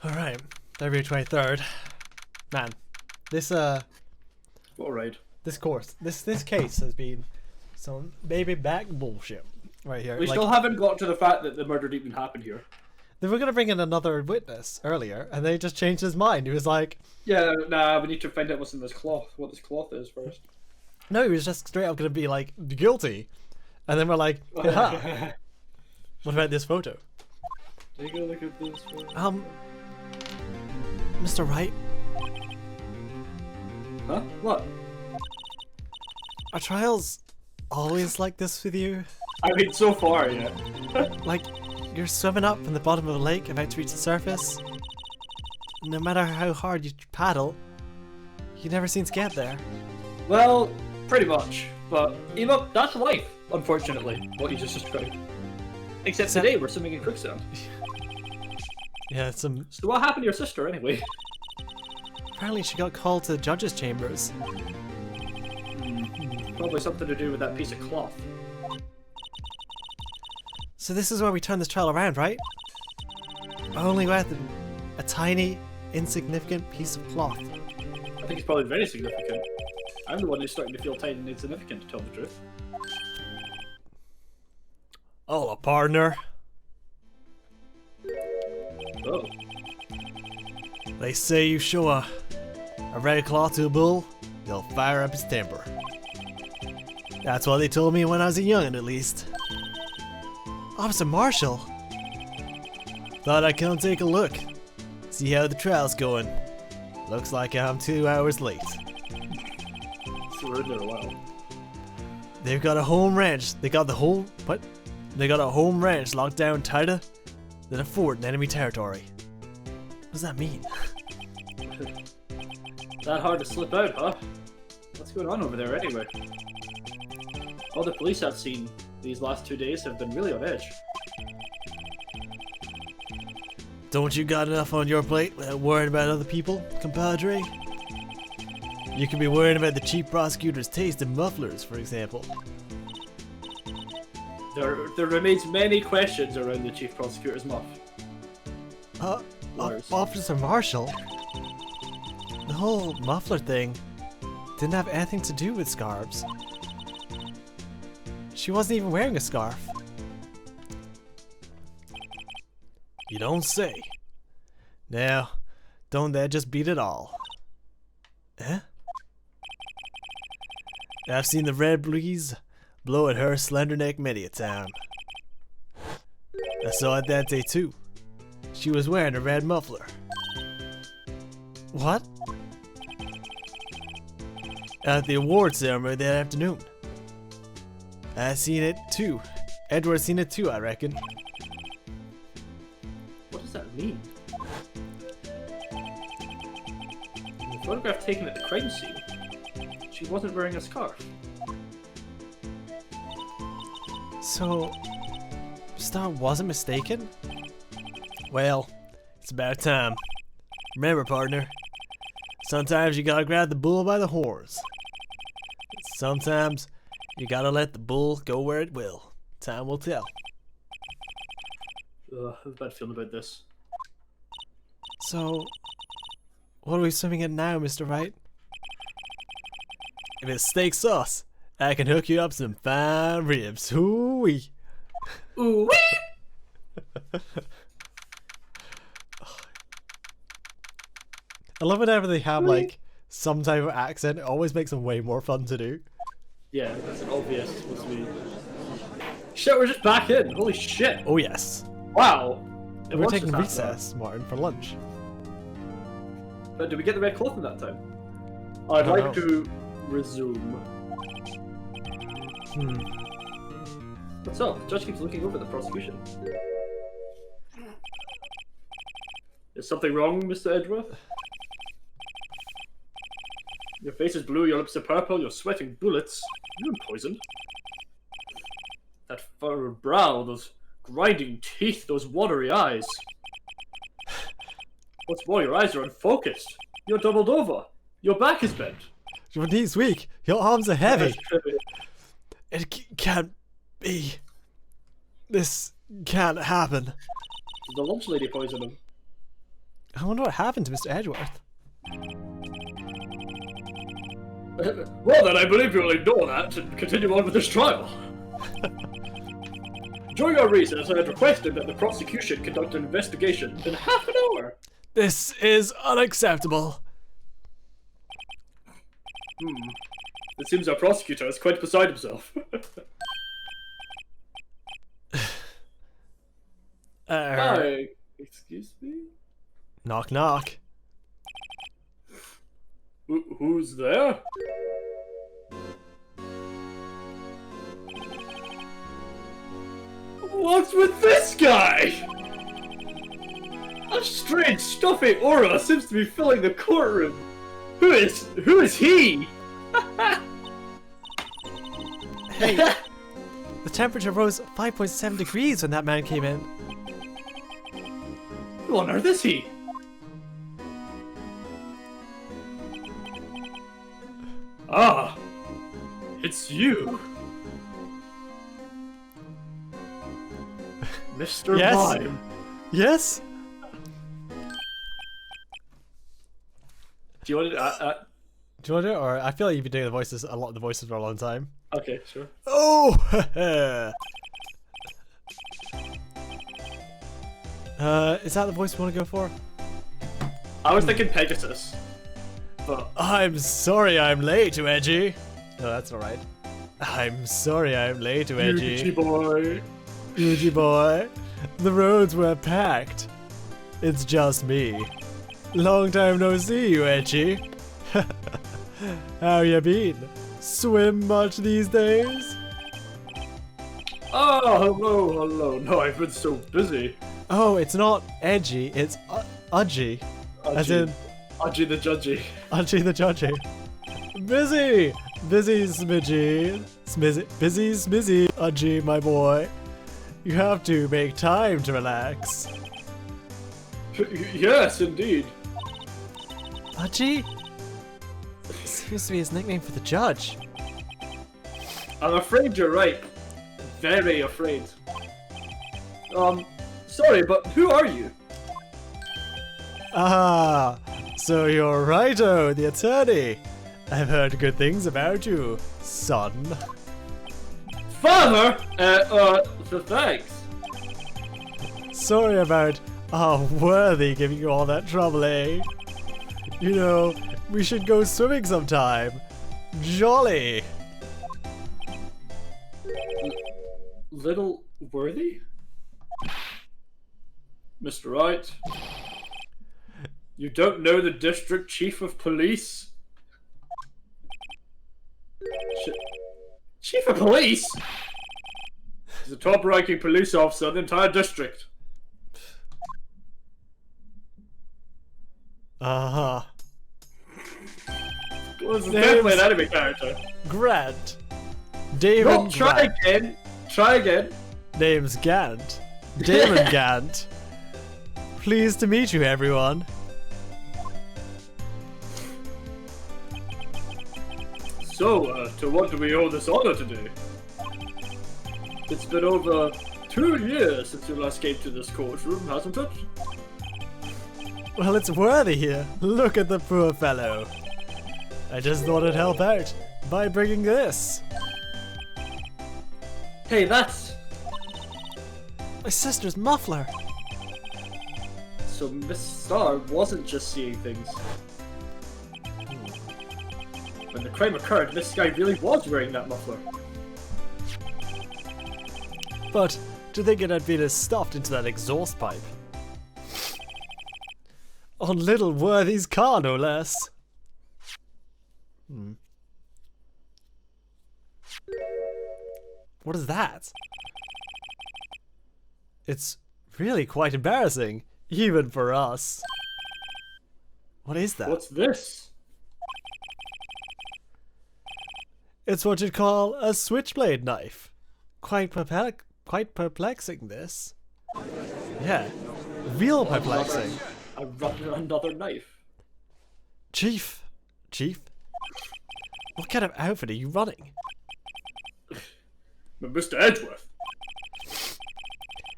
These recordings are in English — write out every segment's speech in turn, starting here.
Alright, February 23rd. Man, this Alright. this case has been some baby back bullshit right here. We still haven't got to the fact that the murder didn't even happen here. They were gonna bring in another witness earlier, and they just changed his mind. He was like, Yeah, nah, we need to find out what's in this cloth, what this cloth is first. no, he was just straight up gonna be like, guilty. And then we're like, haha. What about this photo? Take a look at this one. Mr. Wright, Huh? What? are trials always like this with you? I mean, so far, yeah. Like, you're swimming up in the bottom of a lake about to reach the surface. No matter how hard you paddle, you never seem to get there. Well, pretty much. But, you know, that's life, unfortunately, what you just described. Except today, we're swimming in quicksand. Yeah, some. So what happened to your sister, anyway? Apparently she got called to the judge's chambers. Probably something to do with that piece of cloth. So this is where we turn this trial around, right? Only with a tiny, insignificant piece of cloth. I think it's probably very significant. I'm the one who's starting to feel tiny and insignificant, to tell the truth. Oh, a partner. Oh. They say you show a red cloth to a bull, they'll fire up his temper. That's what they told me when I was a youngin', at least. Officer Marshall. Thought I'd come take a look. See how the trial's going. Looks like I'm 2 hours late. So we're in there a while. They've got a home ranch. They got the whole... What? They got a home ranch locked down tighter than a fort in enemy territory. What does that mean? That hard to slip out, huh? What's going on over there anyway? All the police I've seen these last 2 days have been really on edge. Don't you got enough on your plate without worrying about other people, compadre? You could be worrying about the chief prosecutor's taste in mufflers, for example. There remains many questions around the chief prosecutor's muff. Officer Marshall? The whole muffler thing didn't have anything to do with scarves. She wasn't even wearing a scarf. You don't say. Now, don't that just beat it all? Eh? I've seen the red breeze blow at her slender neck many a time. I saw it that day too. She was wearing a red muffler. What? At the award ceremony that afternoon. I seen it too. Edward's seen it too, I reckon. What does that mean? In the photograph taken at the crime scene, she wasn't wearing a scarf. So, Star wasn't mistaken? Well, it's about time. Remember, partner, sometimes you gotta grab the bull by the horns. Sometimes you gotta let the bull go where it will. Time will tell. Ugh, I have a bad feeling about this. So, what are we swimming in now, Mr. Wright? If it's steak sauce, I can hook you up some fine ribs. Hoo-wee. Ooh-wee! I love whenever they have like some type of accent. It always makes them way more fun to do. Yeah, that's an obvious supposed to be. Shit, we're just back in. Holy shit. Oh yes. Wow. It We're was taking just recess, Martin, for lunch. But did we get the red cloth in that time? I'd don't like know. to resume. What's up? The judge keeps looking over the prosecution. Is something wrong, Mr. Edgeworth? Your face is blue, your lips are purple, you're sweating bullets. You're poisoned. That furrowed brow, those grinding teeth, those watery eyes. What's more, your eyes are unfocused. You're doubled over. Your back is bent. Your knees weak. Your arms are heavy. It can't be. This can't happen. Did the lunch lady poison him? I wonder what happened to Mr. Edgeworth. Well then, I believe you'll ignore that and continue on with this trial. During our recess, I had requested that the prosecution conduct an investigation in half an hour. This is unacceptable. It seems our prosecutor is quite beside himself. Hi, excuse me? Knock knock. Who's there? What's with this guy? A strange, stuffy aura seems to be filling the courtroom. Who is he? Hey, the temperature rose 5.7 degrees when that man came in. Who on earth is he? Ah, it's you. Mr. Yes. Mime. Yes? Do you want to, Do you want to do it? Or I feel like you've been doing the voices, a lot of the voices for a long time. okay, sure. Oh! Is that the voice we want to go for? I was thinking Pegasus. But I'm sorry I'm late to Edgy. No, that's alright. I'm sorry I'm late to Edgy. Yuji boy. Yuji boy. The roads were packed. It's just me. Long time no see you, Edgy. How you been? Swim much these days? Oh, hello. No, I've been so busy. Oh, it's not Edgy, it's Udgy. As in Udgy the Judgy. Udgy the Judgy. Busy! Busy Smidgy. Busy Smizzy, Udgy, my boy. You have to make time to relax. Yes, indeed. Udgy? Seems to be his nickname for the judge. I'm afraid you're right. Very afraid. Sorry, but who are you? Ah, so you're Righto, the attorney. I've heard good things about you, son. Father? Thanks. Sorry about Worthy giving you all that trouble, eh? You know, we should go swimming sometime. Jolly. Little Worthy? Mr. Wright? You don't know the district chief of police? Chief of police? He's the top-ranking police officer in the entire district. Uh-huh. Well, this is definitely an enemy character. Grant. Damon No, try Grant. again. Try again. Name's Gant. Damon Gant. Pleased to meet you, everyone. So, to what do we owe this honor today? It's been over 2 years since you last came to this courtroom, hasn't it? Well, it's Worthy here. Look at the poor fellow. I just thought I'd help out by bringing this. Hey, that's... My sister's muffler. So Miss Star wasn't just seeing things. When the crime occurred, this guy really was wearing that muffler. But to think it had been stuffed into that exhaust pipe. On little Worthy's car, no less. What is that? It's really quite embarrassing, even for us. What is that? What's this? It's what you'd call a switchblade knife. Quite perplexing, this. Yeah, real perplexing. Another knife. Chief, what kind of outfit are you running? But Mr. Edgeworth.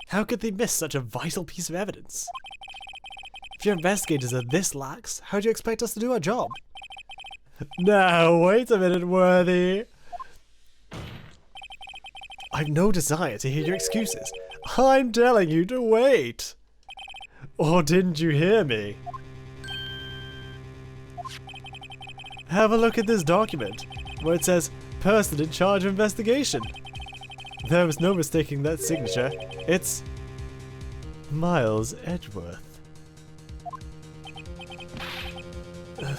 How could they miss such a vital piece of evidence? If your investigators are this lax, how do you expect us to do our job? Now, wait a minute, Worthy. I've no desire to hear your excuses. I'm telling you to wait. Or didn't you hear me? Have a look at this document, where it says, person in charge of investigation. There was no mistaking that signature. It's Miles Edgeworth.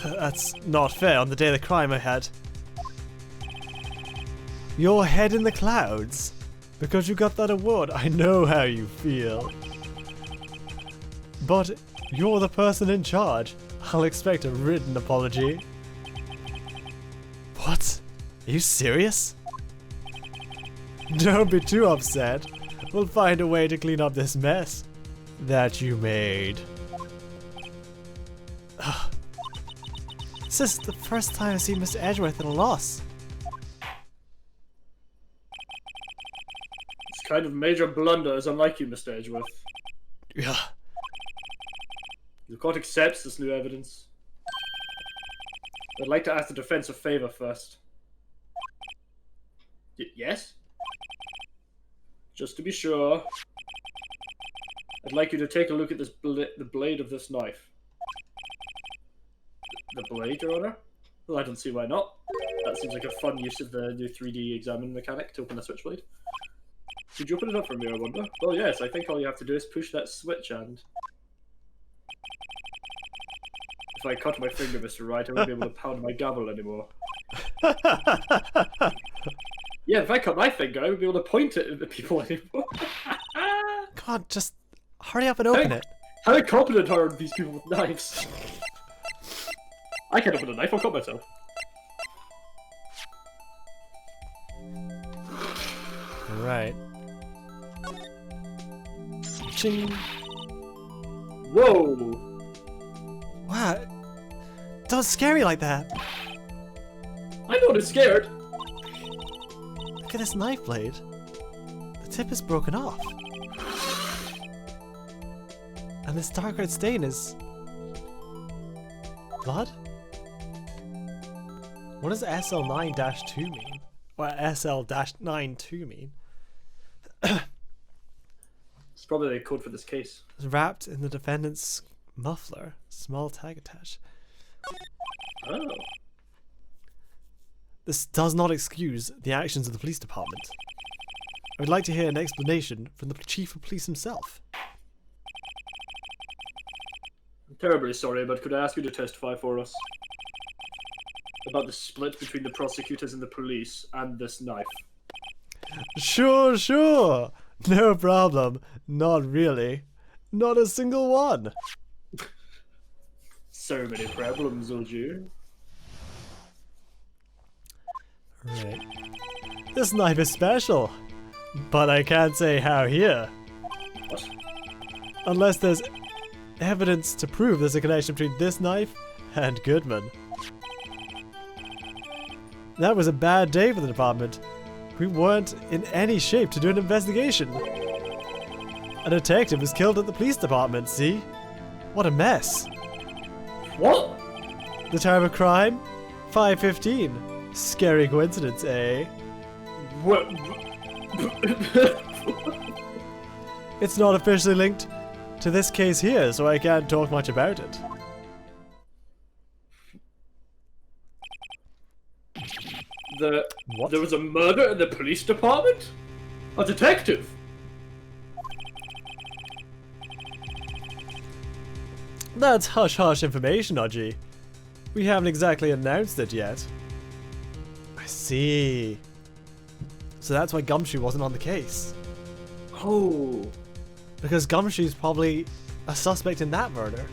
That's not fair on the day of the crime I had. Your head in the clouds. Because you got that award, I know how you feel. But you're the person in charge. I'll expect a written apology. What? Are you serious? Don't be too upset. We'll find a way to clean up this mess that you made. This is the first time I've seen Mr. Edgeworth at a loss. This kind of major blunder is unlike you, Mr. Edgeworth. Yeah. The court accepts this new evidence. I'd like to ask the defense a favor first. Yes? Just to be sure, I'd like you to take a look at this the blade of this knife. The blade, Your Honor? Well, I don't see why not. That seems like a fun use of the new 3D examine mechanic to open the switchblade. Could you open it up for me, I wonder? Well, yes, I think all you have to do is push that switch and... If I cut my finger, Mr. Wright, I won't be able to pound my gavel anymore. Yeah, if I cut my finger, I won't be able to point it at the people anymore. God, just hurry up and open it. How incompetent are these people with knives? I can't open a knife, I'll cut myself. Right. Ching. Whoa! Wow. Don't scare me like that. I'm not scared. Look at this knife blade. The tip is broken off. And this dark red stain is... blood? What does SL9-2 mean? Or SL-92 mean? It's probably the code for this case. It's wrapped in the defendant's muffler. Small tag attached. Oh. This does not excuse the actions of the police department. I would like to hear an explanation from the chief of police himself. I'm terribly sorry, but could I ask you to testify for us? About the split between the prosecutors and the police and this knife. Sure, sure. No problem. Not really. Not a single one. So many problems, old you. Right. This knife is special. But I can't say how here. What? Unless there's evidence to prove there's a connection between this knife and Goodman. That was a bad day for the department. We weren't in any shape to do an investigation. A detective was killed at the police department, see? What a mess. What? The time of crime? 5:15. Scary coincidence, eh? What? It's not officially linked to this case here, so I can't talk much about it. What? There was a murder in the police department? A detective? That's hush-hush information, Audrey. We haven't exactly announced it yet. I see. So that's why Gumshoe wasn't on the case. Oh. Because Gumshoe's probably a suspect in that murder.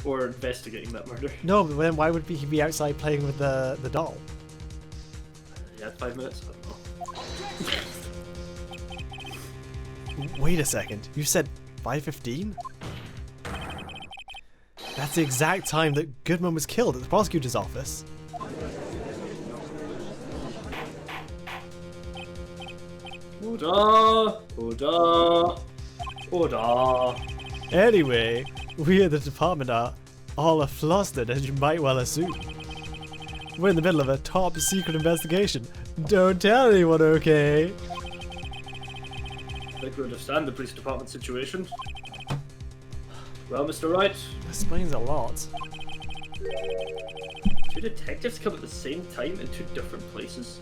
Or investigating that murder. No, but then why would he be outside playing with the doll? Yeah, 5 minutes? I don't know. Wait a second. You said 5:15? That's the exact time that Goodman was killed at the prosecutor's office. Order! Order! Order! Anyway, we at the department are all flustered, as you might well assume. We're in the middle of a top secret investigation. Don't tell anyone, okay? I think we understand the police department situation. Well, Mr. Wright, Explains a lot. two detectives come at the same time in two different places.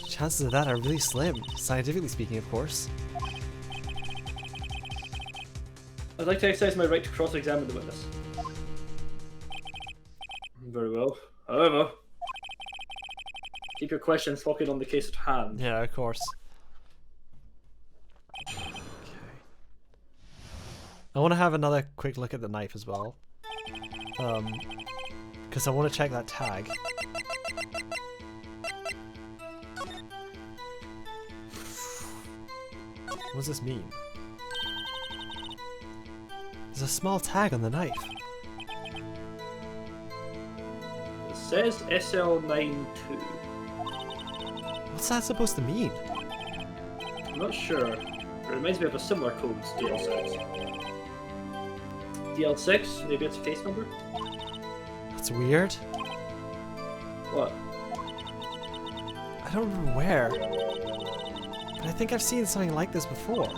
Chances of that are really slim, scientifically speaking, of course. I'd like to exercise my right to cross-examine the witness. Very well. However, keep your questions focused on the case at hand. Yeah, of course. Okay. I want to have another quick look at the knife as well. Because I want to check that tag. What does this mean? There's a small tag on the knife. It says SL92. What's that supposed to mean? I'm not sure. It reminds me of a similar code to DL6. DL6? Maybe it's a case number? That's weird. What? I don't remember where. But I think I've seen something like this before.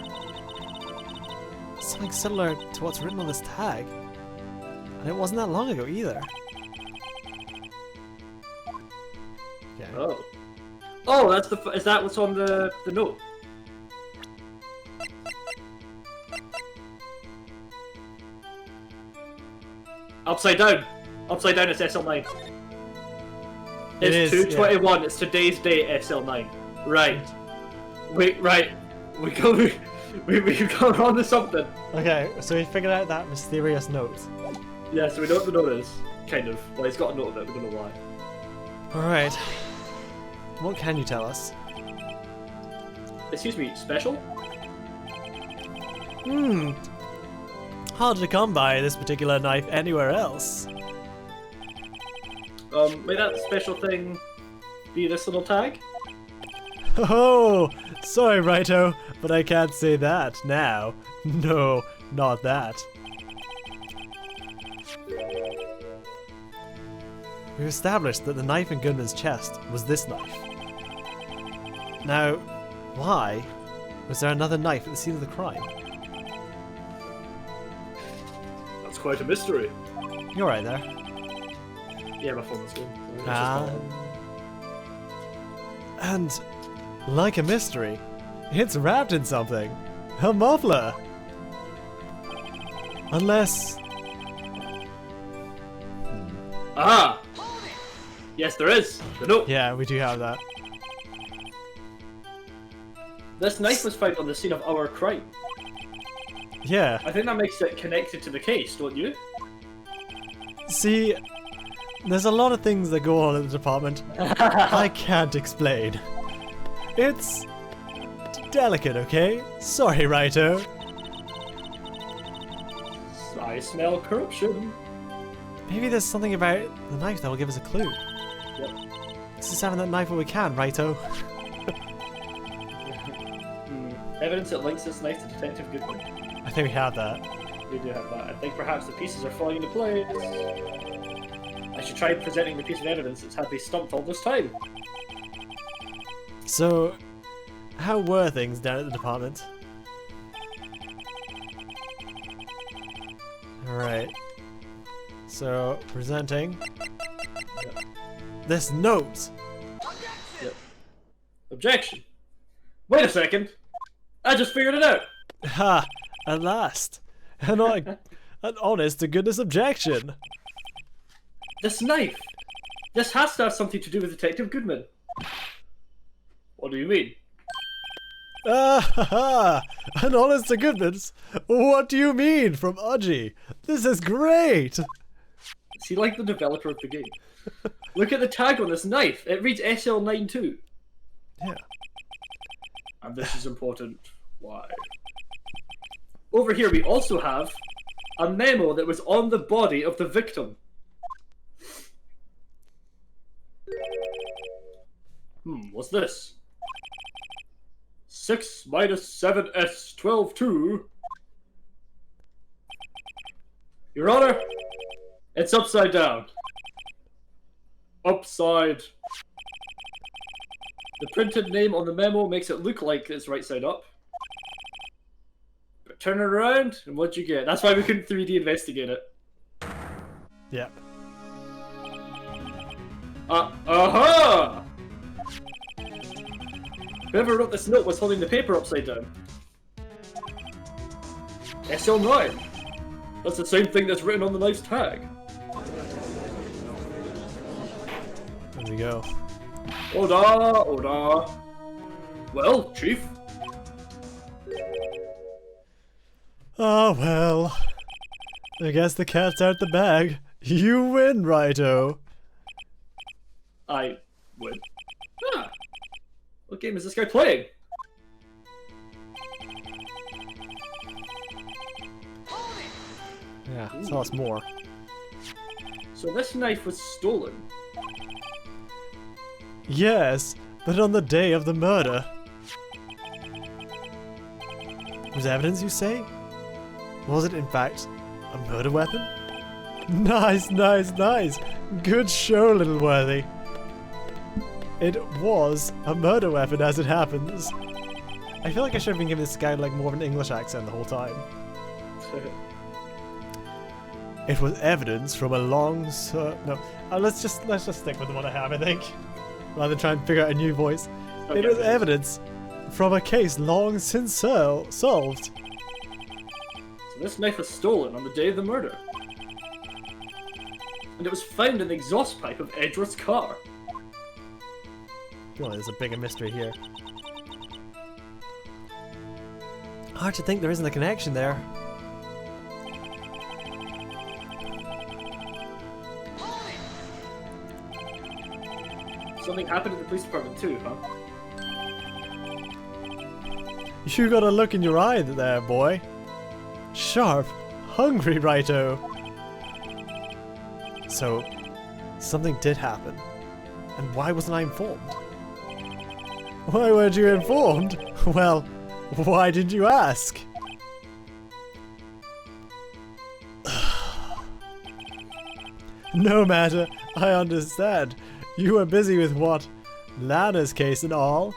Something similar to what's written on this tag. And it wasn't that long ago either. Okay. Oh. Oh, that's the. Is that what's on the note? Upside down. Upside down. It's SL9. It's 2/21. Yeah. It's today's date. SL9. Right. Wait. Right. We got on to something. Okay, so we figured out that mysterious note. Yeah, so we know what the note is. Kind of. Well, he's got a note of it. We don't know why. Alright. What can you tell us? Excuse me, special? Hard to come by this particular knife anywhere else. May that special thing be this little tag? Oh, sorry, Righto, but I can't say that now. No, not that. We've established that the knife in Goodman's chest was this knife. Now, why was there another knife at the scene of the crime? That's quite a mystery. You're right there. Yeah, my phone is going. And, like a mystery, it's wrapped in something. A muffler. Unless... Ah! Yes, there is. The note. Yeah, we do have that. This knife was found on the scene of our crime. Yeah. I think that makes it connected to the case, don't you? See, there's a lot of things that go on in the department I can't explain. It's delicate, okay? Sorry, Righto. I smell corruption. Maybe there's something about the knife that will give us a clue. Yep. Let's just having that knife where we can, Righto. Evidence that links this knife to Detective Goodman. I think we have that. We do have that. I think perhaps the pieces are falling into place. I should try presenting the piece of evidence that's had me stumped all this time. So, how were things down at the department? Alright. So, presenting this note. Yep. Objection. Wait a second. I just figured it out. Ha! At last. An honest to goodness objection. This knife. This has to have something to do with Detective Goodman. What do you mean? Ah ha ha! An honest to goodness? What do you mean from Udgy? This is great! Is he like the developer of the game? Look at the tag on this knife. It reads SL92. Yeah. And this is important. Why? Over here we also have a memo that was on the body of the victim. What's this? 6 minus 7s 12 2. Your Honor, it's upside down. Upside. The printed name on the memo makes it look like it's right side up. But turn it around, and what'd you get? That's why we couldn't 3D investigate it. Yep. Aha! Whoever wrote this note was holding the paper upside down. SL9. That's the same thing that's written on the knife's tag. There we go. Oda. Well, Chief. Oh well. I guess the cat's out the bag. You win, righto. I win. Ah. What game is this guy playing? Yeah, tell us more. So this knife was stolen. Yes, but on the day of the murder. Was evidence, you say? Was it, in fact, a murder weapon? Nice. Good show, little worthy. It was a murder weapon, as it happens. I feel like I should have been giving this guy like more of an English accent the whole time. It was evidence from a long no. Let's just stick with the one I have, I think, rather than try and figure out a new voice. Okay, it was evidence from a case long since solved. So this knife was stolen on the day of the murder, and it was found in the exhaust pipe of Edgeworth's car. Oh, there's a bigger mystery here. Hard to think there isn't a connection there. Something happened at the police department too, huh? You got a look in your eye there, boy. Sharp, hungry, righto. So, something did happen. And why wasn't I informed? Why weren't you informed? Well, why did you ask? No matter, I understand. You were busy with what? Lana's case and all?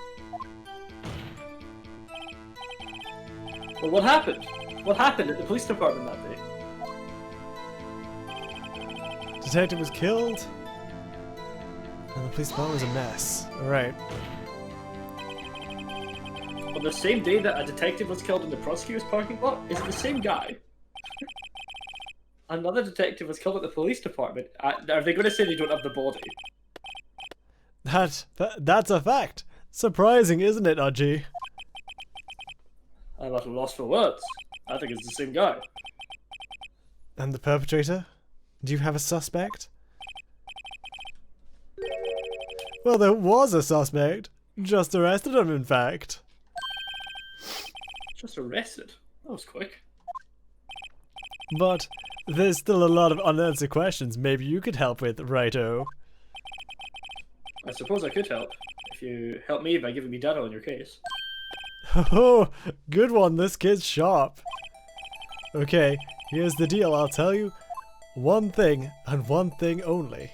Well, what happened? What happened at the police department that day? Detective was killed? And the police department was a mess. Alright. On the same day that a detective was killed in the prosecutor's parking lot? Is it the same guy? Another detective was killed at the police department. Are they going to say they don't have the body? That's a fact. Surprising, isn't it, Aji? I'm at a loss for words. I think it's the same guy. And the perpetrator? Do you have a suspect? Well, there was a suspect. Just arrested him, in fact. Just arrested? That was quick. But there's still a lot of unanswered questions maybe you could help with, righto. I suppose I could help. If you help me by giving me data on your case. Oh, good one, this kid's sharp. Okay, here's the deal, I'll tell you one thing and one thing only.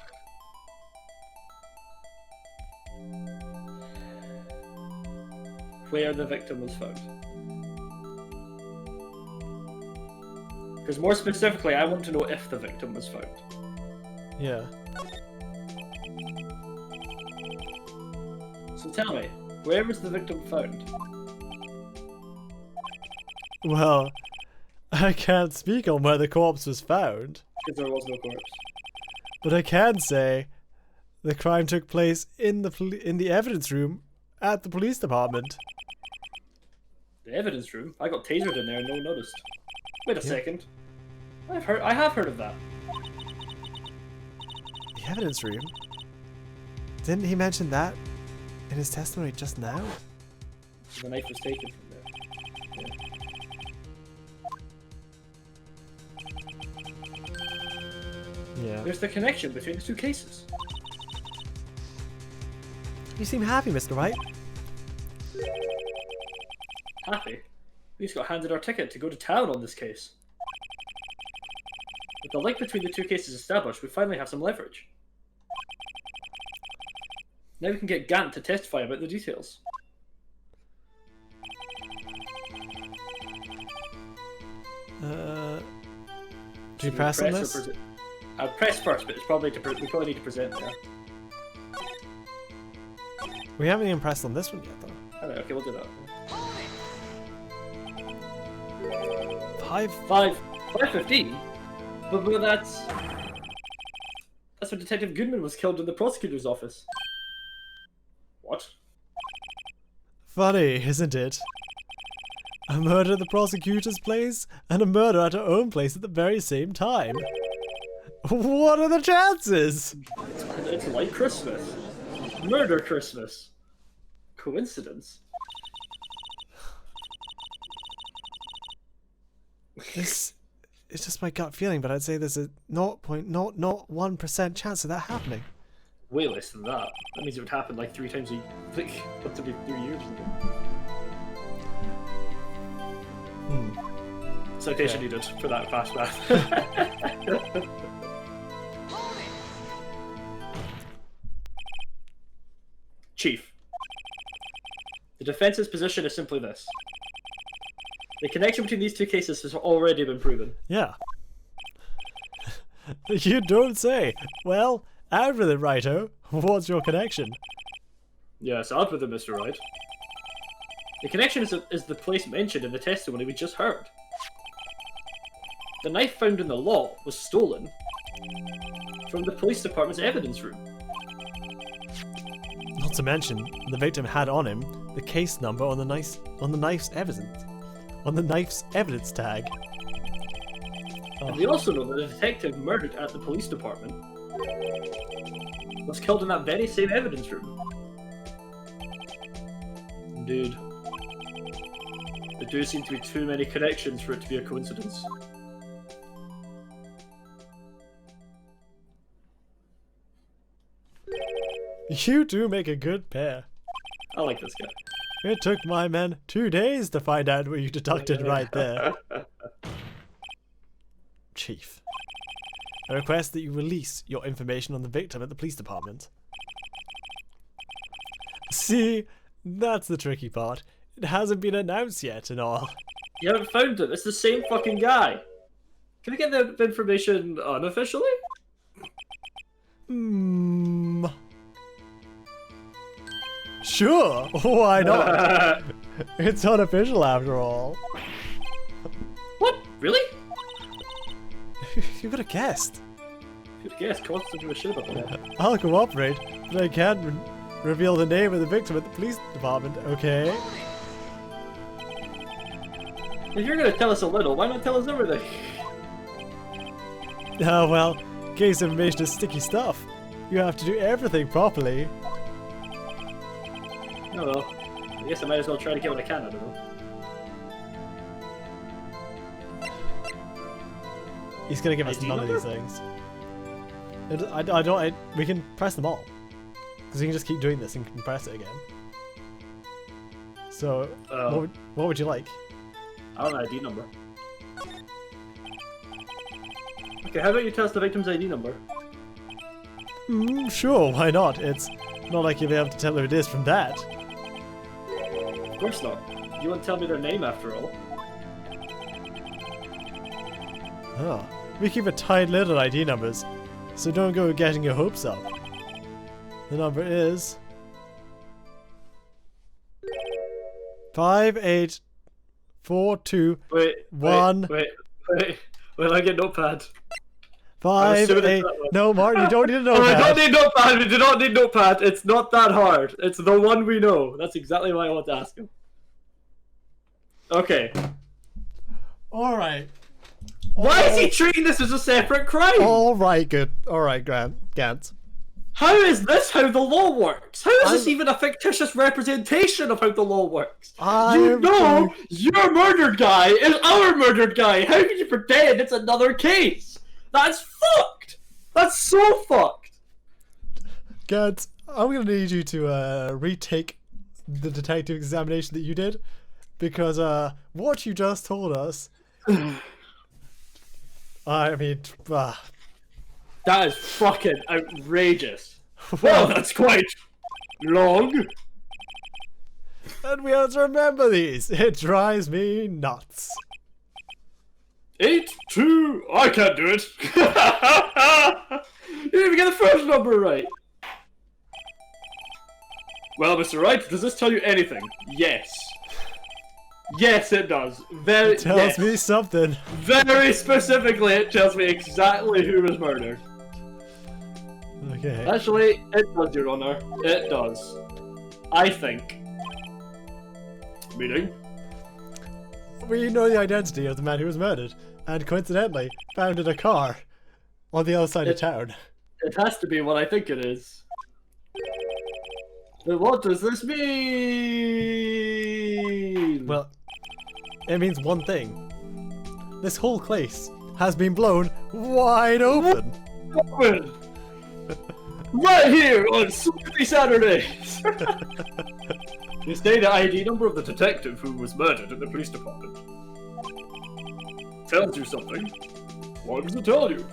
Where the victim was found. Because more specifically, I want to know if the victim was found. Yeah. So tell me, where was the victim found? Well, I can't speak on where the corpse was found, Because there was no corpse. but I can say the crime took place in the evidence room at the police department. The evidence room? I got tasered in there and no one noticed. Wait a second. I have heard of that. The evidence room? Didn't he mention that in his testimony just now? The knife was taken from there. Yeah. There's the connection between the two cases. You seem happy, Mr. White. Happy? We just got handed our ticket to go to town on this case. With the link between the two cases established, we finally have some leverage. Now we can get Gant to testify about the details. Do you press on this? I'll press first, but it's probably we probably need to present there. We haven't even pressed on this one yet, though. Alright, okay, we'll do that. 5:15? But that's when Detective Goodman was killed in the prosecutor's office. What? Funny, isn't it? A murder at the prosecutor's place and a murder at her own place at the very same time. What are the chances? It's like Christmas. Murder Christmas. Coincidence? It's just my gut feeling, but I'd say there's a 0.001% chance of that happening. Way less than that. That means it would happen like 3 times like once every 3 years. Citation needed for that fast math. Chief, the defense's position is simply this. The connection between these two cases has already been proven. Yeah. You don't say. Well, out with it, righto. What's your connection? Yes, out with it, Mr. Wright. The connection is the place mentioned in the testimony we just heard. The knife found in the lot was stolen from the police department's evidence room. Not to mention, the victim had on him the case number on the knife's evidence tag. And we also know that the detective murdered at the police department was killed in that very same evidence room. Dude. There do seem to be too many connections for it to be a coincidence. You do make a good pair. I like this guy. It took my men 2 days to find out what you deducted right there. Chief, I request that you release your information on the victim at the police department. See, that's the tricky part. It hasn't been announced yet and all. You haven't found him. It's the same fucking guy. Can we get the information unofficially? Sure, why not? It's unofficial after all. What? Really? You could have guessed. Good guess. Constant to a shit about that. I'll cooperate, but I can't reveal the name of the victim at the police department, okay? If you're gonna tell us a little, why not tell us everything? Oh well, case information is sticky stuff. You have to do everything properly. Oh well. I guess I might as well try to get what I can out of him. He's gonna give us ID none number? of these things. We can press them all. Because we can just keep doing this and can press it again. So, what would you like? I don't know ID number. Okay, how about you tell us the victim's ID number? Sure, why not? It's not like you'll be able to tell who it is from that. Of course not. You won't tell me their name after all. Oh, we keep a tight lid on ID numbers, so don't go getting your hopes up. The number is 58421. Wait, I get notepad. 5 8. No, Martin, you don't need a notepad. I don't need notepad. We do not need notepad. It's not that hard. It's the one we know. That's exactly why I want to ask him. Okay. All right. Why is he treating this as a separate crime? All right, good. All right, Gant. How is this how the law works? How is this even a fictitious representation of how the law works? You know your murdered guy is our murdered guy. How can you pretend it's another case? That's fucked. That's so fucked. Gant, I'm gonna need you to retake the detective examination that you did, because what you just told us I mean, That is fucking outrageous. Well, that's quite long. and we have to remember these. It drives me nuts. 8, 2. I can't do it. You didn't even get the first number right. Well, Mr. Wright, does this tell you anything? Yes. Yes, it does. It tells me something. Very specifically, it tells me exactly who was murdered. Okay. Actually, it does, Your Honor. It does. I think. Meaning? We know the identity of the man who was murdered, and coincidentally, found in a car on the other side of town. It has to be what I think it is. But what does this mean? Well, it means one thing. This whole place has been blown wide open. Open! Right here on Sleuthy Saturdays! You say the ID number of the detective who was murdered in the police department. Tells you something. What does it tell you?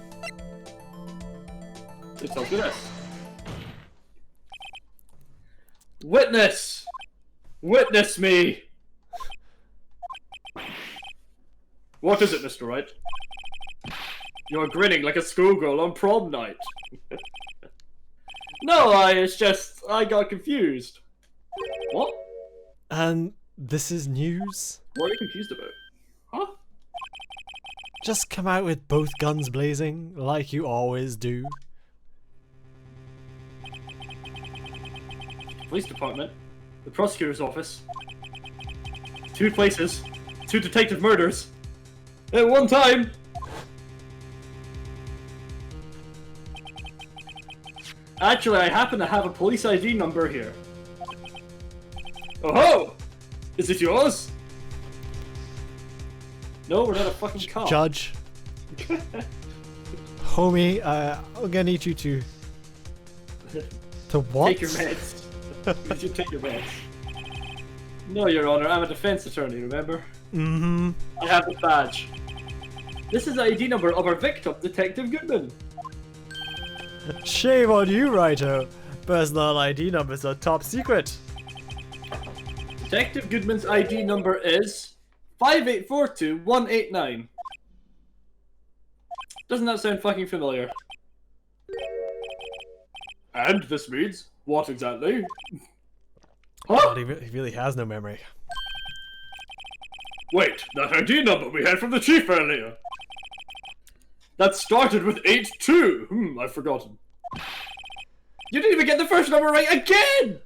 It tells you this. Witness! Witness me! What is it, Mr. Wright? You're grinning like a schoolgirl on prom night. No, it's just, I got confused. What? And this is news? What are you confused about? Huh? Just come out with both guns blazing, like you always do. Police department, the prosecutor's office, 2 places, 2 detective murders, at one time! Actually, I happen to have a police ID number here. Oh ho! Is it yours? No, we're not a fucking cop. Judge. Homie, I'm gonna need you to... To what? Take your meds. You should take your meds. No, Your Honor, I'm a defense attorney, remember? Mm-hmm. I have the badge. This is the ID number of our victim, Detective Goodman. Shame on you, Righto. Personal ID numbers are top secret. Detective Goodman's ID number is 5842189. Doesn't that sound fucking familiar? And this means what exactly? Huh? God, he really has no memory. Wait, that ID number we had from the chief earlier. That started with 82. I've forgotten. You didn't even get the first number right again!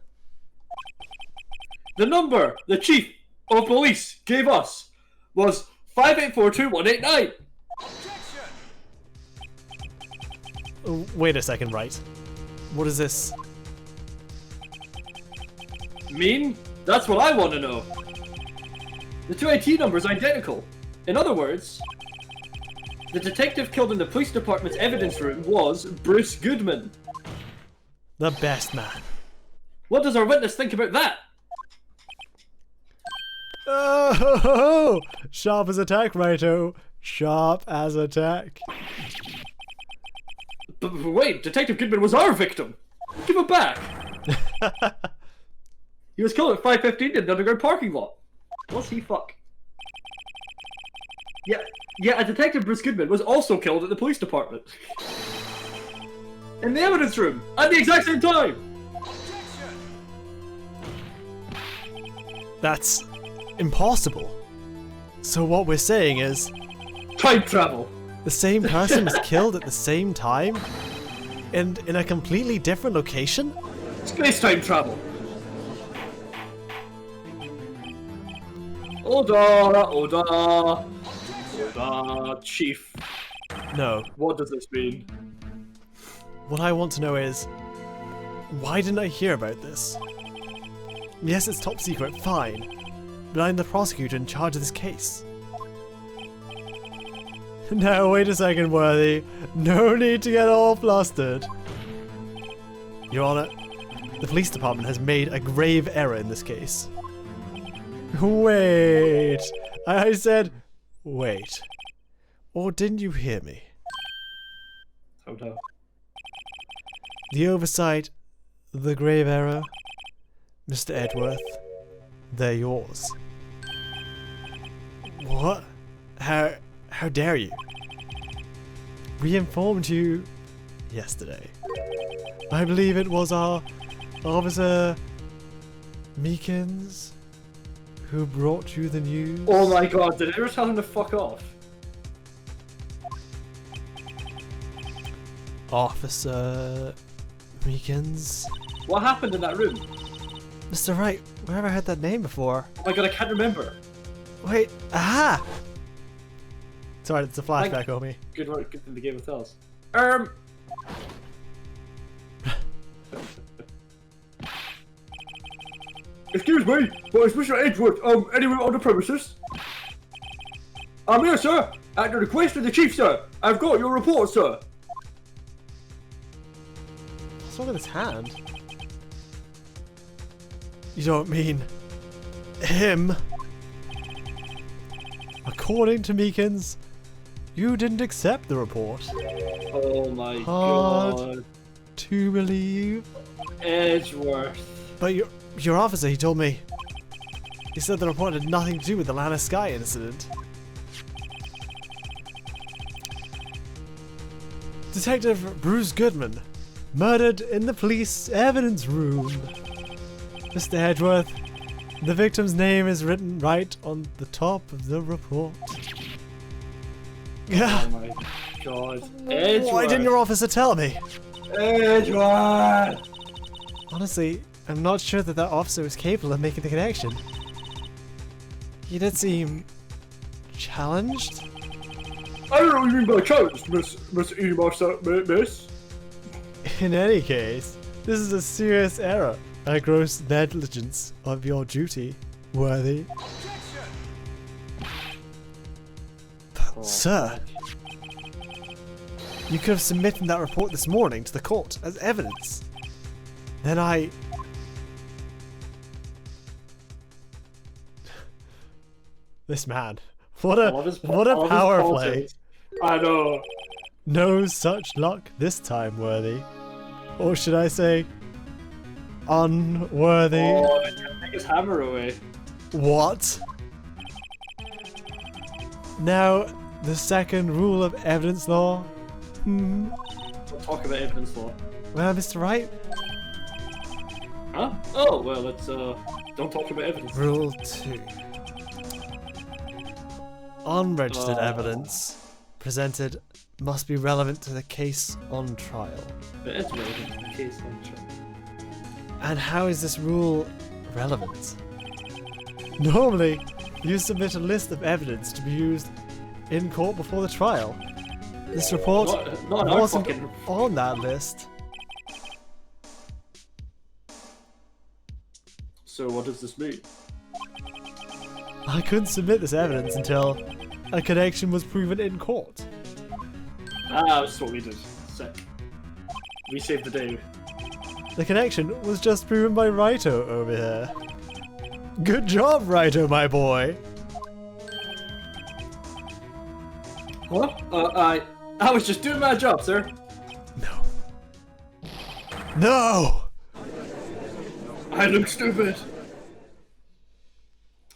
The number the chief of police gave us was 5842189. Oh, wait a second, right? What is this? Mean? That's what I want to know. The 2 ID numbers are identical. In other words, the detective killed in the police department's evidence room was Bruce Goodman. The best man. What does our witness think about that? Oh, sharp as attack, Righto. Sharp as attack. But wait, Detective Goodman was our victim. Give him back. He was killed at 5:15 in the underground parking lot. What's he fuck? Yeah, a Detective Bruce Goodman was also killed at the police department. In the evidence room, at the exact same time! That's impossible. So what we're saying is, Time travel! the same person was killed at the same time? And in a completely different location? Space-time travel! Oda, Chief. No. What does this mean? What I want to know is, why didn't I hear about this? Yes, it's top secret, fine. But I'm the prosecutor in charge of this case. Now, wait a second, Worthy. No need to get all flustered. Your Honor, the police department has made a grave error in this case. Wait. I said, wait. Or didn't you hear me? Oh no. The oversight, the grave error, Mr. Edgeworth, they're yours. What? How dare you? We informed you yesterday. I believe it was our Officer Meekins who brought you the news. Oh my god, did I ever tell him to fuck off? Officer Meekins? What happened in that room? Mr. Wright, where have I heard that name before? Oh my god, I can't remember. Wait, aha! Sorry, it's a flashback, homie. Good work, good thing the game tells. Excuse me, but is Mr. Edgeworth anywhere on the premises? I'm here, sir, at the request of the chief, sir. I've got your report, sir. What's wrong with his hand? You don't mean him? According to Meekins, you didn't accept the report. Oh my Hard god. to believe. Edgeworth. But your officer, he told me. He said the report had nothing to do with the Lana Sky incident. Detective Bruce Goodman, murdered in the police evidence room. Mr. Edgeworth, the victim's name is written right on the top of the report. Oh my god. Edgeworth. Why didn't your officer tell me? Edgeworth. Honestly, I'm not sure that officer was capable of making the connection. He did seem challenged. I don't know what you mean by challenge, Miss Edie, miss. In any case, this is a serious error. A gross negligence of your duty, Worthy. But, sir, you could have submitted that report this morning to the court as evidence. Then this man. What a power play. I know. No such luck this time, Worthy. Or should I say, unworthy? Oh, take his hammer away. What? Now, the second rule of evidence law? Don't talk about evidence law. Well, Mr. Wright? Huh? Oh, well, let's, don't talk about evidence. Rule 2. Unregistered evidence presented must be relevant to the case on trial. It is relevant to the case on trial. And how is this rule relevant? Normally, you submit a list of evidence to be used in court before the trial. This report wasn't on that list. So what does this mean? I couldn't submit this evidence until a connection was proven in court. Ah, that's what we did. Sick. We saved the day. The connection was just proven by Raito over here. Good job, Raito, my boy. What? I was just doing my job, sir. No. No! I look stupid.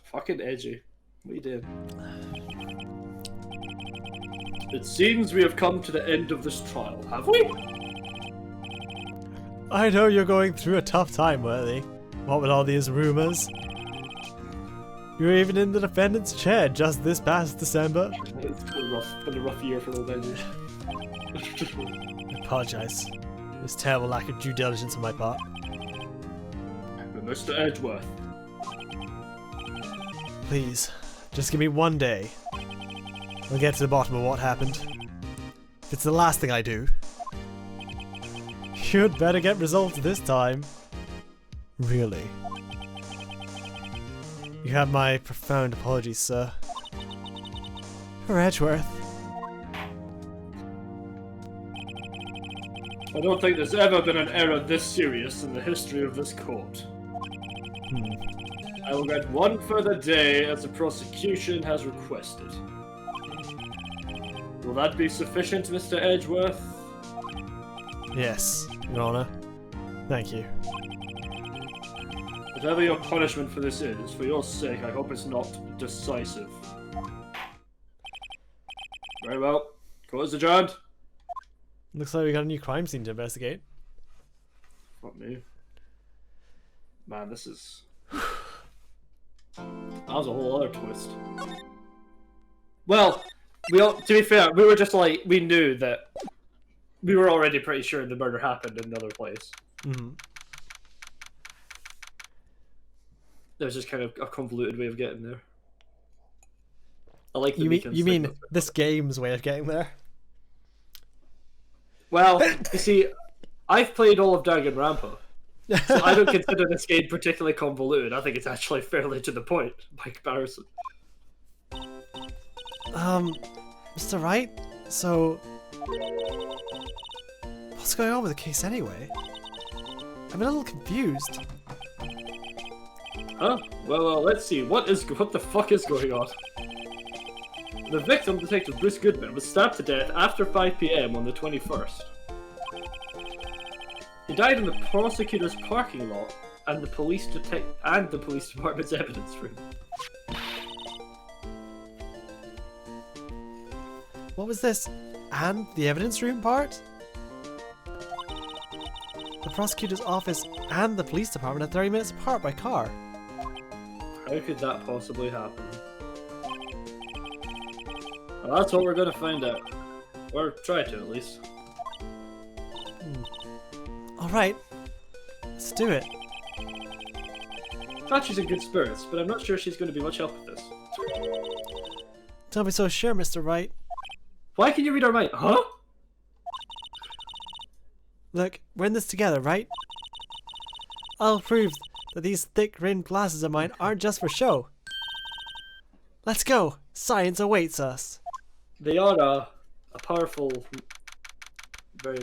Fucking edgy. What are you doing? It seems we have come to the end of this trial, have we? I know you're going through a tough time, Worthy. What with all these rumors? You're even in the defendant's chair just this past December. It's been a rough year for old Edgy. I apologize. It was terrible lack of due diligence on my part. Mr. Edgeworth. Please, just give me one day. I'll get to the bottom of what happened. If it's the last thing I do. You'd better get results this time. Really. You have my profound apologies, sir. For Edgeworth. I don't think there's ever been an error this serious in the history of this court. I will grant one further day as the prosecution has requested. Will that be sufficient, Mr. Edgeworth? Yes, Your Honor. Thank you. Whatever your punishment for this is, for your sake, I hope it's not decisive. Very well. Court is adjourned. Looks like we got a new crime scene to investigate. Fuck me. Man, this is... That was a whole other twist. Well, to be fair, we were just like, we knew that we were already pretty sure the murder happened in another place. Mm-hmm. There's just kind of a convoluted way of getting there. I like that You mean this game's way of getting there? Well, you see, I've played all of Danganronpa, so I don't consider this game particularly convoluted. I think it's actually fairly to the point by comparison. Mr. Wright? So... what's going on with the case anyway? I'm a little confused. Huh? Well, let's see. What the fuck is going on? The victim, Detective Bruce Goodman, was stabbed to death after 5 PM on the 21st. He died in the prosecutor's parking lot and the police department's evidence room. What was this? And the evidence room part? The prosecutor's office and the police department are 30 minutes apart by car. How could that possibly happen? Well, that's what we're gonna find out. Or try to, at least. Alright, let's do it. Thought she's in good spirits, but I'm not sure she's gonna be much help with this. Don't be so sure, Mr. Wright. Why can you read our mind? Huh? Look, we're in this together, right? I'll prove that these thick-rimmed glasses of mine aren't just for show. Let's go! Science awaits us! They are a powerful, very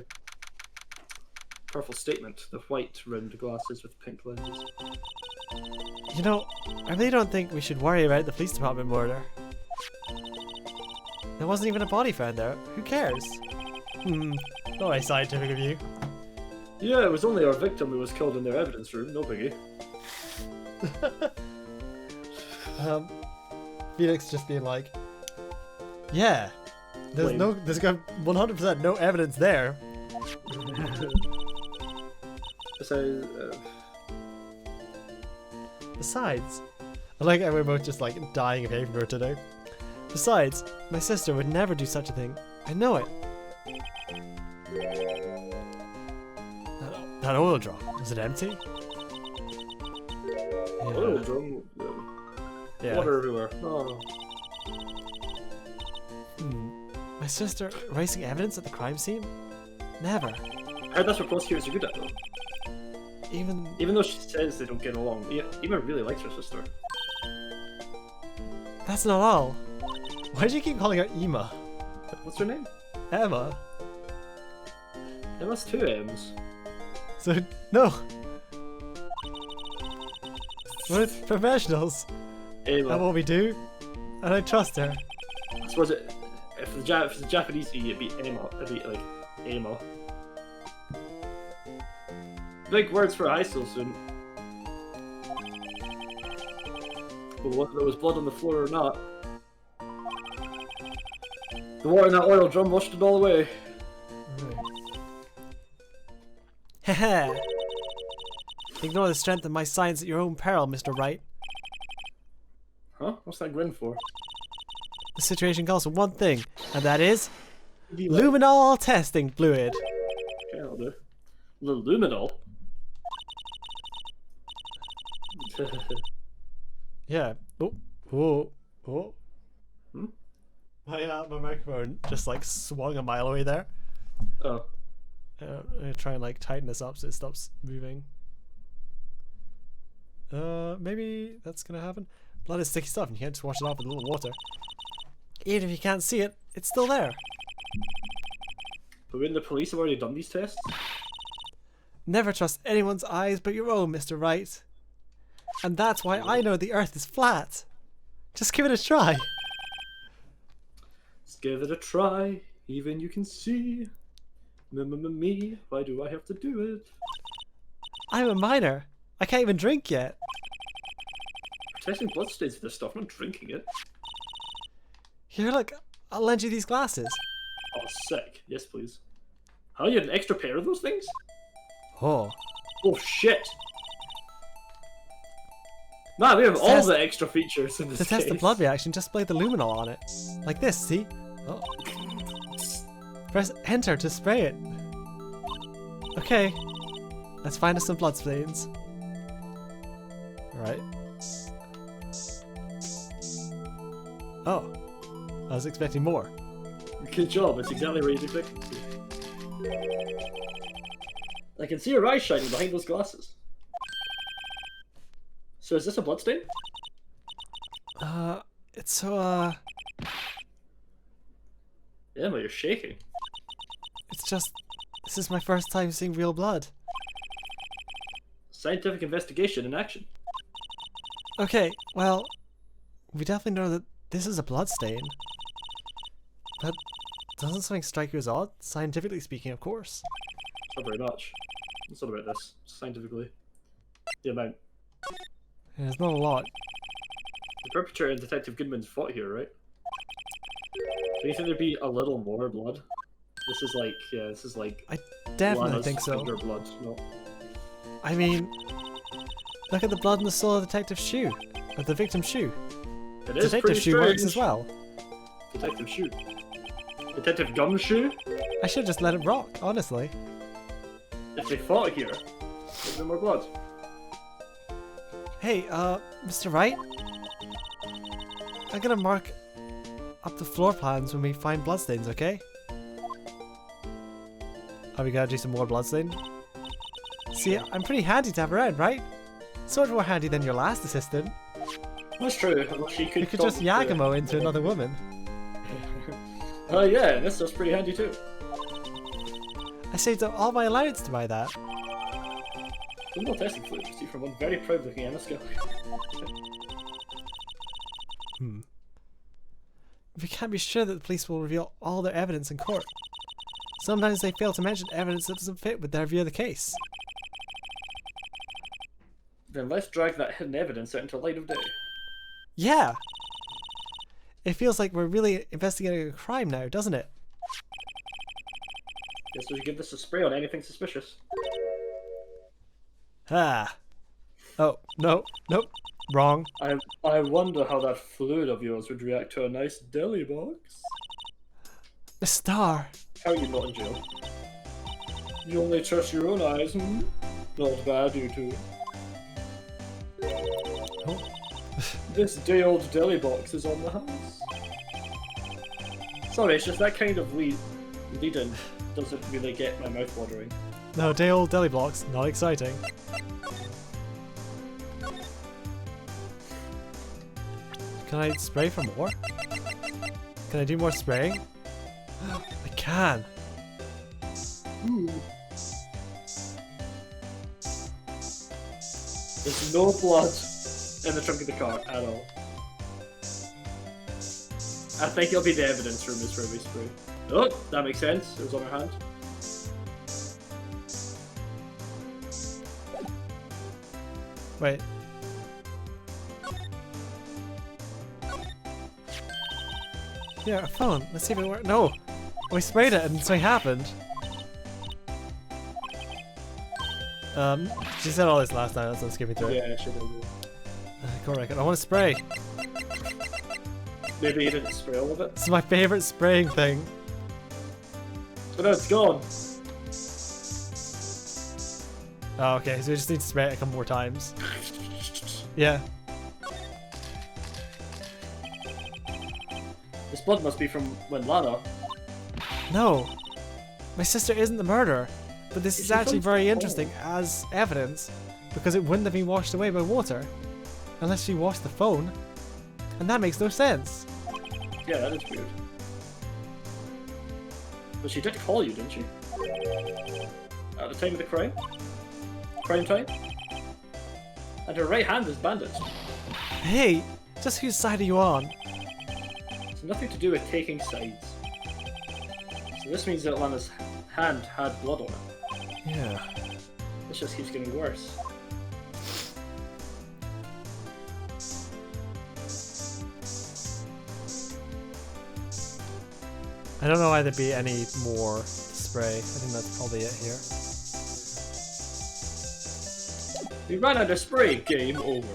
powerful statement. The white-rimmed glasses with pink lenses. You know, I really don't think we should worry about the police department murder. There wasn't even a body found there. Who cares? Not very scientific of you. Yeah, it was only our victim who was killed in their evidence room. No biggie. Felix just being like, yeah, there's Lame. there's got 100% no evidence there. So, Besides, I like how we're both just like dying of anger today. Besides, my sister would never do such a thing. I know it. That oil drum, was it empty? oil drum. Yeah. Water everywhere. Oh. My sister erasing evidence at the crime scene? Never. I heard that's what prosecutors are good at, though. Even though she says they don't get along, Ema really likes her sister. that's not all. Why do you keep calling her Ema? What's her name? Emma? Emma's 2 M's. So, no. We're professionals Emma. at what we do, and I trust her. I suppose if the Japanese E, it'd be Emma. It'd be like Emma. Big words for a high school student. But whether there was blood on the floor or not, the water in that oil drum washed it all away. Heh. Ignore the strength of my science at your own peril, Mr. Wright. Huh? What's that grin for? The situation calls for one thing, and that is luminol testing fluid. Okay, I'll do. The luminol. Yeah. Oh. Oh. Oh. Hmm? My microphone just like swung a mile away there. Oh. I'm gonna try and like tighten this up so it stops moving. Maybe that's gonna happen. Blood is sticky stuff and you can't just wash it off with a little water. Even if you can't see it, it's still there. But wouldn't the police have already done these tests? Never trust anyone's eyes but your own, Mr. Wright. And that's why I know the Earth is flat. Just give it a try. Let's give it a try. Even you can see. Me, why do I have to do it? I'm a minor. I can't even drink yet. We're testing bloodstains for this stuff, not drinking it. Here, look. I'll lend you these glasses. Oh, sick. Yes, please. How, you had an extra pair of those things? Oh. Oh, shit. Man, we have all Test- the extra features in this To test the case. blood reaction, just play the luminol on it. Like this, see? Oh. Press enter to spray it. Okay. Let's find us some blood stains. Alright. Oh. I was expecting more. Good job, it's exactly where you'd expect it to be. I can see your eyes shining behind those glasses. So is this a bloodstain? It's so, Yeah, but you're shaking. it's just... This is my first time seeing real blood. Scientific investigation in action. Okay, well... We definitely know that this is a blood stain. But doesn't something strike you as odd? Scientifically speaking, of course. Not very much. It's not about this, scientifically. The amount. Yeah, there's not a lot. The perpetrator and Detective Goodman's fought here, right? Do you think there'd be a little more blood? This is like, yeah, this is like... I definitely Lana's think so. finger blood, no. I mean... Look at the blood in the sole of the detective's shoe. Of the victim's shoe. It is Detective pretty shoe strange. works as well. Detective shoe. Detective Gumshoe? I should just let it rock, honestly. If they fought here, there's no more blood. Hey, Mr. Wright? I'm gonna mark up the floor plans when we find bloodstains, okay? Oh, we gotta do some more bloodstain? See, I'm pretty handy to have around, right? So much more handy than your last assistant. That's true. Well, she could You could talk just to- Yakimo into another woman. Oh yeah, this was pretty handy too. I saved up all my allowance to buy that. Criminal testing fluid received from one very proud looking Emma Skill. We can't be sure that the police will reveal all their evidence in court. Sometimes they fail to mention evidence that doesn't fit with their view of the case. Then let's drag that hidden evidence out into light of day. Yeah! It feels like we're really investigating a crime now, doesn't it? Guess we should give this a spray on anything suspicious. Ah. Oh, no, nope. Wrong. I wonder how that fluid of yours would react to a nice deli box. The star. How are you not in jail? You only trust your own eyes, hmm? Not bad, you two. Oh. This day-old deli box is on the house. Sorry, it's just that kind of lead-in doesn't really get my mouth watering. No, day old deli blocks, not exciting. Can I spray for more? Can I do more spraying? I can! Ooh. There's no blood in the trunk of the car at all. I think it'll be the evidence room is where we spray. Oh, that makes sense. It was on her hand. Wait. Yeah, a phone. Let's see if it works. No! We sprayed it and something happened. She said all this last time, that's why I'm skipping through it. Yeah, I should have. Go record. I want to spray. Maybe you didn't spray all of it. This is my favorite spraying thing. But no, it's gone. Oh, okay, so we just need to spray it a couple more times. Yeah. This blood must be from when Lana. No! My sister isn't the murderer, but this Is is she actually from very the interesting as evidence, because it wouldn't have been washed away by water, unless she washed the phone, and that makes no sense. Yeah, that is weird. But she did call you, didn't she? At the time of the crime? Crime time? And her right hand is bandaged. Hey, just whose side are you on? It's nothing to do with taking sides. So this means that Lana's hand had blood on it. Yeah. This just keeps getting worse. I don't know why there'd be any more spray. I think that's probably it here. We ran out of spray, game over.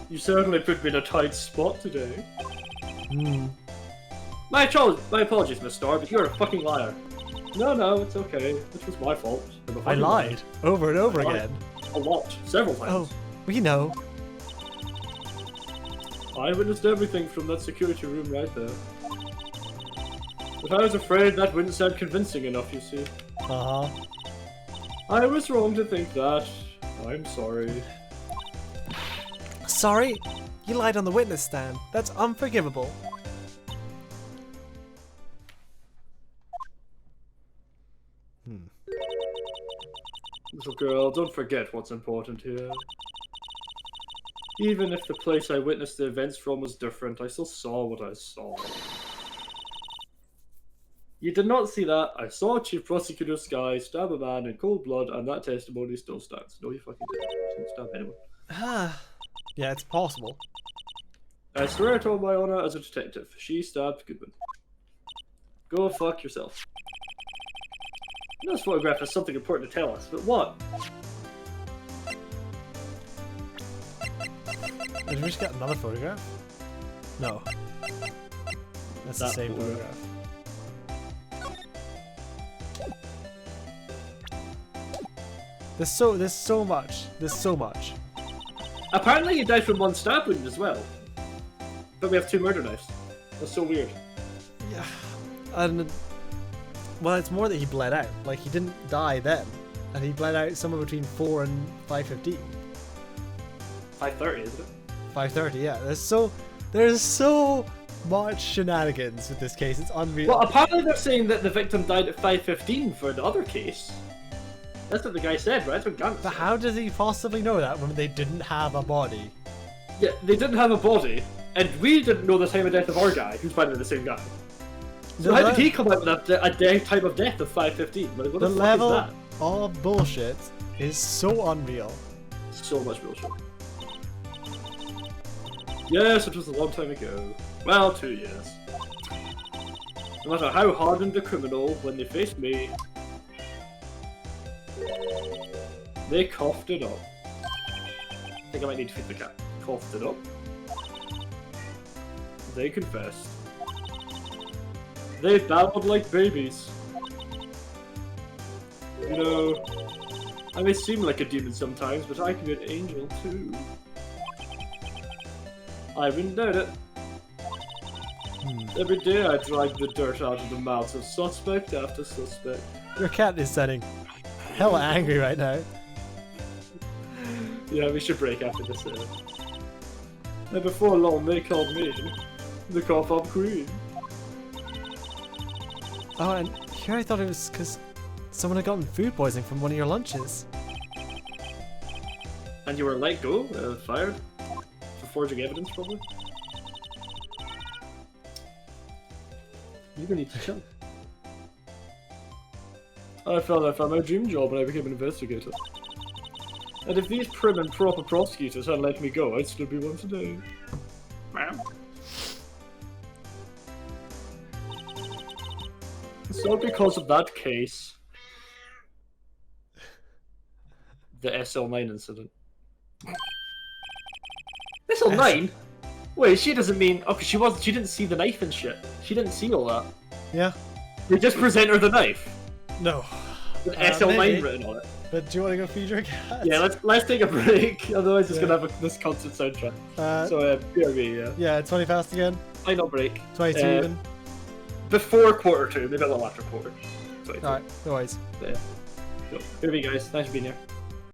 You certainly put me in a tight spot today. Hmm. My apologies, Miss Star, but you're a fucking liar. No, it's okay. This was my fault. I lied over and over again. A lot. Several times. Oh, we know. I witnessed everything from that security room right there. But I was afraid that wouldn't sound convincing enough, you see. Uh-huh. I was wrong to think that. I'm sorry. Sorry? You lied on the witness stand. That's unforgivable. Little girl, don't forget what's important here. Even if the place I witnessed the events from was different, I still saw what I saw. You did not see that. I saw Chief Prosecutor Sky stab a man in cold blood, and that testimony still stands. No, you fucking didn't. You didn't stab anyone. Ah. Yeah, it's possible. I swear it on my honor as a detective. She stabbed Goodman. Go fuck yourself. I know this photograph has something important to tell us, but what? Did we just get another photograph? No. That's the That same photograph. There's so much. There's so much. Apparently he died from one stab wound as well. But we have 2 murder knives. That's so weird. Yeah. And well, it's more that he bled out. Like, he didn't die then, and he bled out somewhere between 4 and 5:15. 5:30, isn't it? 5:30. Yeah. There's so much shenanigans with this case. It's unreal. Well, apparently they're saying that the victim died at 5:15 for the other case. That's what the guy said, right? That's what Gant But said. how does he possibly know that when they didn't have a body? Yeah, they didn't have a body, and we didn't know the time of death of our guy, who's by the way the same guy. So how did he come out with a time of death of 5:15? What The the fuck level is that? of bullshit is so unreal. So much bullshit. Yes, it was a long time ago. Well, 2 years. No matter how hardened the criminal, when they faced me, they coughed it up. I think I might need to feed the cat. Coughed it up. They confessed. They babbled like babies. You know, I may seem like a demon sometimes, but I can be an angel too. I wouldn't doubt it. Every day I drag the dirt out of the mouths of suspect after suspect. Your cat is sounding hella angry right now. Yeah, we should break after this. And before long, they called me the cough-up queen. Oh, and here I thought it was because someone had gotten food poisoning from one of your lunches. And you were let go, fired for forging evidence, probably. You're gonna need to chill. I found my dream job when I became an investigator. And if these prim and proper prosecutors had let me go, I'd still be one today. Ma'am. It's not because of that case. The SL9 incident. SL9? Wait, she doesn't mean... Oh, 'cause she didn't see the knife and shit. She didn't see all that. Yeah? They just present her the knife. No. With SL9 maybe. written on it. But do you want to go feed your cat? Yeah, let's take a break. Otherwise, it's gonna have this constant soundtrack. BRB, yeah. Yeah, 20 past again. Final break. 22 even. Before 1:45, maybe a little after 1:15. Alright, no worries. Yeah. So, BRB, guys. Thanks for being here.